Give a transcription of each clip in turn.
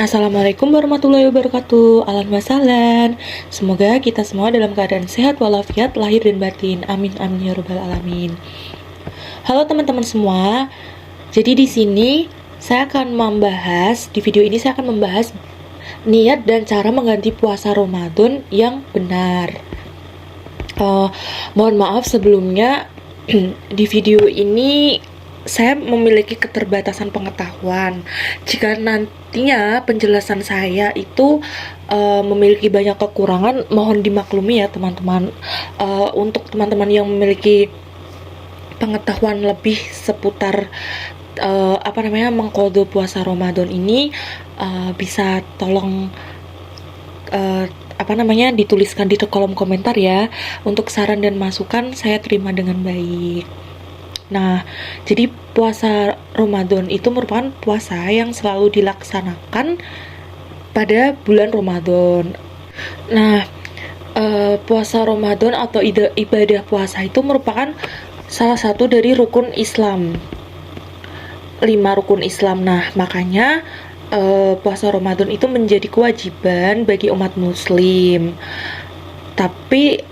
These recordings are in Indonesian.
Assalamualaikum warahmatullahi wabarakatuh. Ahlan wa sahlan. Semoga kita semua dalam keadaan sehat walafiat lahir dan batin. Amin amin ya rabbal alamin. Halo teman-teman semua. Jadi di sini di video ini saya akan membahas niat dan cara mengganti puasa Ramadan yang benar. Mohon maaf sebelumnya di video ini saya memiliki keterbatasan pengetahuan. Jika nantinya penjelasan saya itu memiliki banyak kekurangan, mohon dimaklumi ya teman-teman. Untuk teman-teman yang memiliki pengetahuan lebih seputar mengqadha puasa Ramadan ini, bisa tolong dituliskan di kolom komentar ya. Untuk saran dan masukan saya terima dengan baik. Nah, jadi puasa Ramadan itu merupakan puasa yang selalu dilaksanakan pada bulan Ramadan. Nah, puasa Ramadan atau ibadah puasa itu merupakan salah satu dari rukun Islam, 5 rukun Islam. Nah, makanya puasa Ramadan itu menjadi kewajiban bagi umat muslim. Tapi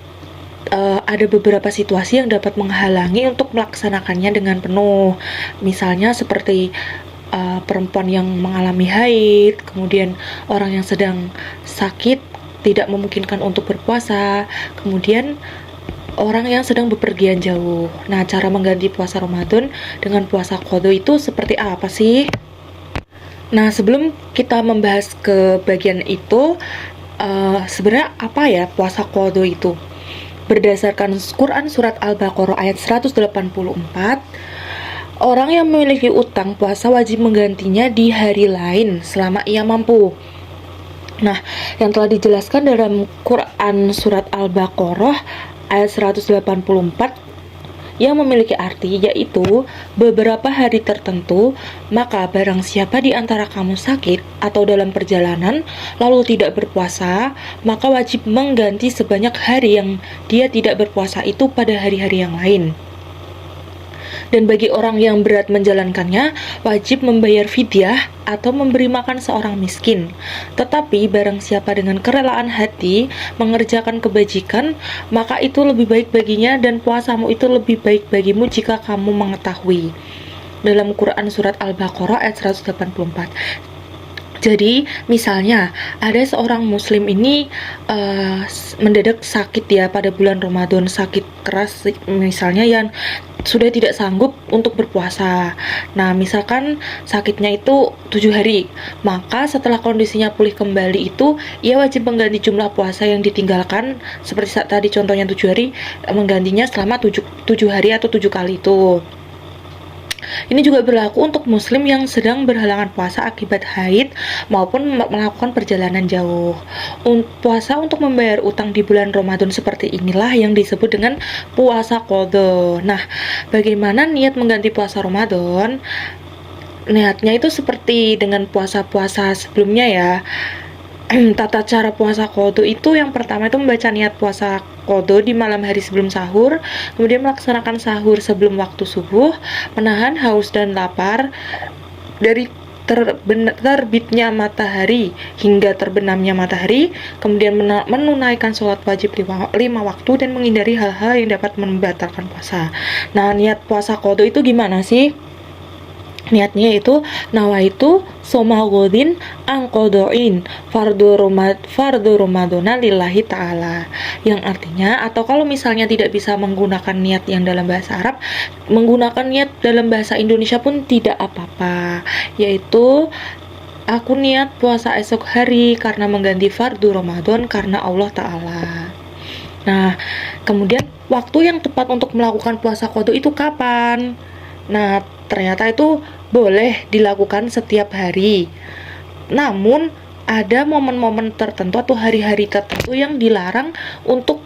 ada beberapa situasi yang dapat menghalangi untuk melaksanakannya dengan penuh. Misalnya seperti perempuan yang mengalami haid, kemudian orang yang sedang sakit tidak memungkinkan untuk berpuasa, kemudian orang yang sedang bepergian jauh. Nah, cara mengganti puasa Ramadan dengan puasa qadha itu seperti apa sih? Nah, sebelum kita membahas ke bagian itu, sebenarnya apa ya puasa qadha itu? Berdasarkan Quran Surat Al-Baqarah ayat 184, orang yang memiliki utang puasa wajib menggantinya di hari lain selama ia mampu. Nah, yang telah dijelaskan dalam Quran Surat Al-Baqarah ayat 184 yang memiliki arti yaitu beberapa hari tertentu, maka barang siapa di antara kamu sakit atau dalam perjalanan lalu tidak berpuasa, maka wajib mengganti sebanyak hari yang dia tidak berpuasa itu pada hari-hari yang lain. Dan bagi orang yang berat menjalankannya, wajib membayar fidyah atau memberi makan seorang miskin. Tetapi barang siapa dengan kerelaan hati mengerjakan kebajikan, maka itu lebih baik baginya dan puasamu itu lebih baik bagimu jika kamu mengetahui. Dalam Quran Surat Al-Baqarah ayat 184. Jadi, misalnya ada seorang muslim ini mendadak sakit ya pada bulan Ramadan, sakit keras misalnya yang sudah tidak sanggup untuk berpuasa. Nah, misalkan sakitnya itu 7 hari, maka setelah kondisinya pulih kembali itu ia wajib mengganti jumlah puasa yang ditinggalkan, seperti saat tadi contohnya 7 hari, menggantinya selama 7 hari atau 7 kali itu. Ini juga berlaku untuk muslim yang sedang berhalangan puasa akibat haid maupun melakukan perjalanan jauh. Puasa untuk membayar utang di bulan Ramadan seperti inilah yang disebut dengan puasa qadha. Nah, bagaimana niat mengganti puasa Ramadan? Niatnya itu seperti dengan puasa-puasa sebelumnya ya. Tata cara puasa qadha itu yang pertama itu membaca niat puasa qadha di malam hari sebelum sahur, kemudian melaksanakan sahur sebelum waktu subuh, menahan haus dan lapar dari terbitnya matahari hingga terbenamnya matahari, kemudian menunaikan sholat wajib 5 waktu dan menghindari hal-hal yang dapat membatalkan puasa. Nah, niat puasa qadha itu gimana sih? Niatnya itu nawaitu soma godin angkodoin fardu Ramadana lillahi ta'ala, yang artinya, atau kalau misalnya tidak bisa menggunakan niat yang dalam bahasa Arab, menggunakan niat dalam bahasa Indonesia pun tidak apa-apa, yaitu aku niat puasa esok hari karena mengganti fardu Ramadan karena Allah Ta'ala. Nah, kemudian waktu yang tepat untuk melakukan puasa qadha itu kapan? Nah, ternyata itu boleh dilakukan setiap hari. Namun, ada momen-momen tertentu atau hari-hari tertentu yang dilarang untuk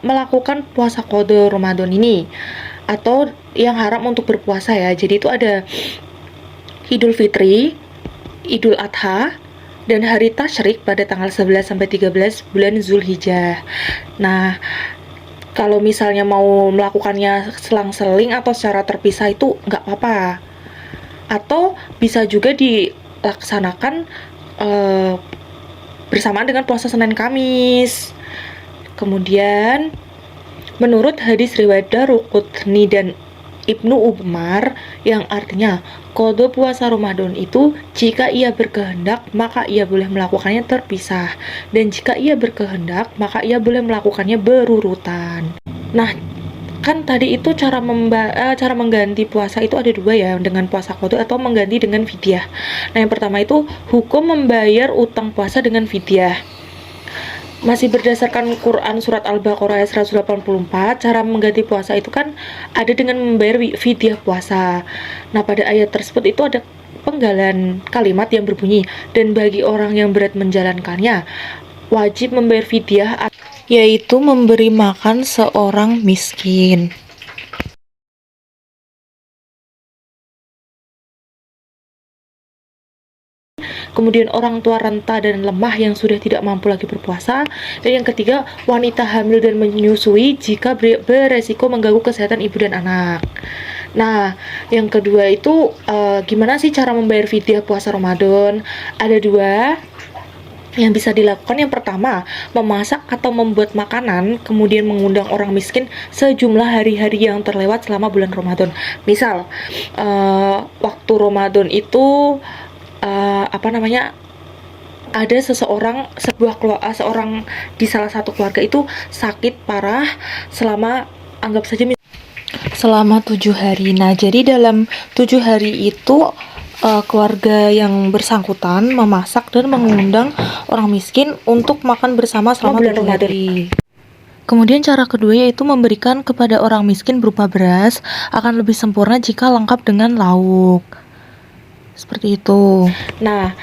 melakukan puasa qadha Ramadan ini, atau yang haram untuk berpuasa ya. Jadi itu ada Idul Fitri, Idul Adha, dan hari Tasyrik pada tanggal 11 sampai 13 bulan Zulhijjah. Nah, kalau misalnya mau melakukannya selang-seling atau secara terpisah itu nggak apa-apa. Atau bisa juga laksanakan bersamaan dengan puasa Senin Kamis. Kemudian menurut hadis riwayat Daruqutni dan Ibnu Umar yang artinya qada puasa Ramadan itu jika ia berkehendak maka ia boleh melakukannya terpisah, dan jika ia berkehendak maka ia boleh melakukannya berurutan. Nah, kan tadi itu cara mengganti puasa itu ada dua ya, dengan puasa qada atau mengganti dengan fidyah. Nah, yang pertama itu hukum membayar utang puasa dengan fidyah. Masih berdasarkan Quran surat Al-Baqarah ayat 184, cara mengganti puasa itu kan ada dengan membayar fidyah puasa. Nah, pada ayat tersebut itu ada penggalan kalimat yang berbunyi, dan bagi orang yang berat menjalankannya wajib membayar fidyah, yaitu memberi makan seorang miskin. Kemudian orang tua renta dan lemah yang sudah tidak mampu lagi berpuasa. Dan yang ketiga, wanita hamil dan menyusui jika beresiko mengganggu kesehatan ibu dan anak. Nah, yang kedua itu gimana sih cara membayar fidyah puasa Ramadan? Ada dua yang bisa dilakukan. Yang pertama, memasak atau membuat makanan kemudian mengundang orang miskin sejumlah hari-hari yang terlewat selama bulan Ramadan. Misal waktu Ramadan itu ada seorang di salah satu keluarga itu sakit parah selama, anggap saja selama 7 hari. Nah, jadi dalam 7 hari itu keluarga yang bersangkutan memasak dan mengundang orang miskin untuk makan bersama selama bulan Ramadan. Kemudian cara kedua yaitu memberikan kepada orang miskin berupa beras, akan lebih sempurna jika lengkap dengan lauk. Seperti itu. Nah,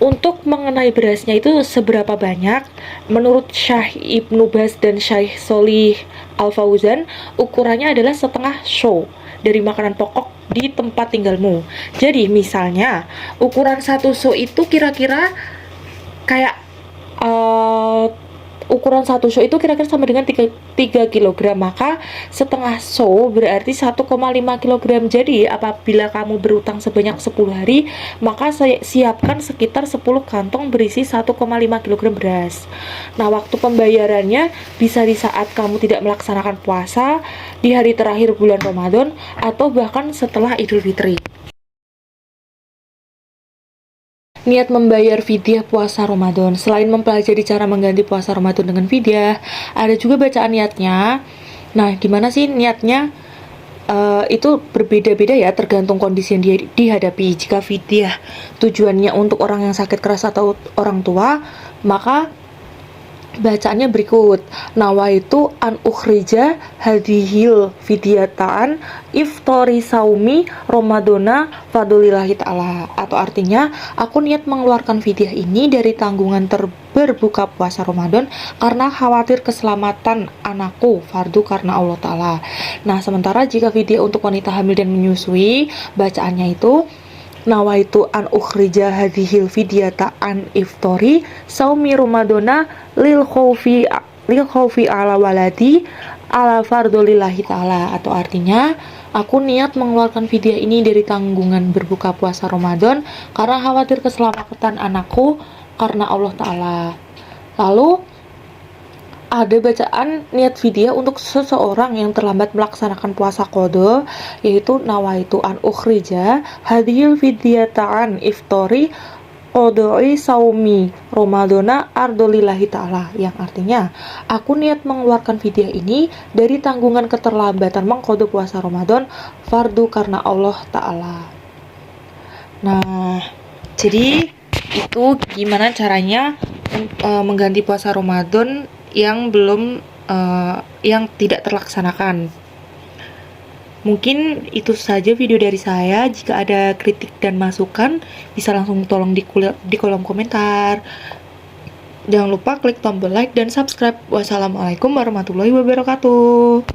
untuk mengenai berasnya itu seberapa banyak, menurut Syekh Ibnu Baz dan Syekh Sholih Al-Fauzan, ukurannya adalah setengah show dari makanan pokok di tempat tinggalmu. Jadi misalnya ukuran satu show itu kira-kira kayak ukuran satu show itu kira-kira sama dengan 3 kg, maka setengah show berarti 1,5 kg. Jadi apabila kamu berutang sebanyak 10 hari, maka siapkan sekitar 10 kantong berisi 1,5 kg beras. Nah, waktu pembayarannya bisa di saat kamu tidak melaksanakan puasa, di hari terakhir bulan Ramadan, atau bahkan setelah Idul Fitri. Niat membayar fidyah puasa Ramadan. Selain mempelajari cara mengganti puasa Ramadan dengan fidyah, ada juga bacaan niatnya. Nah, gimana sih niatnya? Itu berbeda-beda ya, tergantung kondisi yang dihadapi. Jika fidyah tujuannya untuk orang yang sakit keras atau orang tua, maka bacaannya berikut. Nawaitu an ukhrija hadhil fidyatan iftori saumi Ramadana fadlillahi ta'ala, atau artinya aku niat mengeluarkan fidyah ini dari tanggungan berbuka puasa Ramadan karena khawatir keselamatan anakku, fardu karena Allah Ta'ala. Nah, sementara jika fidyah untuk wanita hamil dan menyusui, bacaannya itu nawaitu an ukhrija hadhil fidyata an iftori saumi Ramadana lil khaufi ala waladi ala fardolillahi ta'ala, atau artinya aku niat mengeluarkan fidyah ini dari tanggungan berbuka puasa Ramadan karena khawatir keselamatan anakku karena Allah Ta'ala. Lalu ada bacaan niat fidyah untuk seseorang yang terlambat melaksanakan puasa qada, yaitu nawaitu an ukhrija hadhil fidyatan iftori qadai saumi Ramadana ardolillahi ta'ala, yang artinya aku niat mengeluarkan fidyah ini dari tanggungan keterlambatan mengqada puasa Ramadan fardu karena Allah Ta'ala. Nah, jadi itu gimana caranya mengganti puasa Ramadan yang tidak terlaksanakan. Mungkin itu saja video dari saya. Jika ada kritik dan masukan, bisa langsung tolong di kolom komentar. Jangan lupa klik tombol like dan subscribe. Wassalamualaikum warahmatullahi wabarakatuh.